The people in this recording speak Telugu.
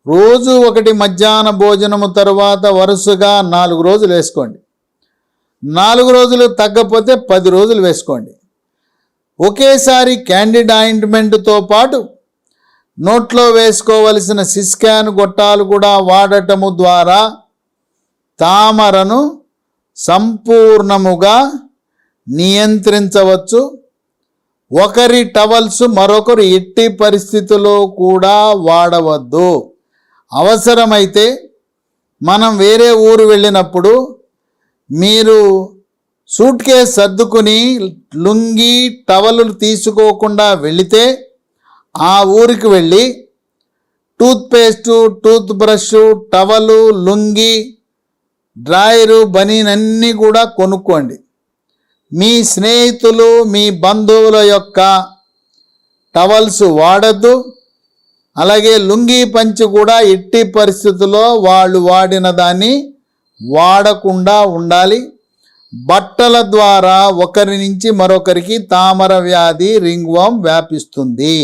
రోజు ఒకటి మధ్యాహ్న భోజనము తరువాత వరుసగా 4 రోజులు వేసుకోండి. 4 రోజులు తగ్గకపోతే 10 రోజులు వేసుకోండి. ఒకేసారి క్యాండిడ్ ఆయింట్మెంట్తో పాటు నోట్లో వేసుకోవలసిన సిస్కాన్ గొట్టాలు కూడా వాడటము ద్వారా తామరను సంపూర్ణముగా నియంత్రించవచ్చు. ఒకరి టవల్స్ మరొకరు ఎట్టి పరిస్థితుల్లో కూడా వాడవద్దు. అవసరమైతే మనం వేరే ఊరు వెళ్ళినప్పుడు మీరు సూట్ కేస్ సర్దుకుని లుంగి టవలు తీసుకోకుండా వెళితే ఆ ఊరికి వెళ్ళి toothpaste, tooth brush, towel, lungi, drawer, banian అన్నీ కూడా కొనుక్కోండి. మీ స్నేహితులు, మీ బంధువుల యొక్క టవల్స్ వాడద్దు. అలాగే లుంగీ పంచి కూడా ఎట్టి పరిస్థితుల్లో వాళ్ళు వాడిన దాన్ని వాడకుండా ఉండాలి. బట్టల ద్వారా ఒకరి నుంచి మరొకరికి తామర వ్యాధి, రింగ్ వార్మ్ వ్యాపిస్తుంది.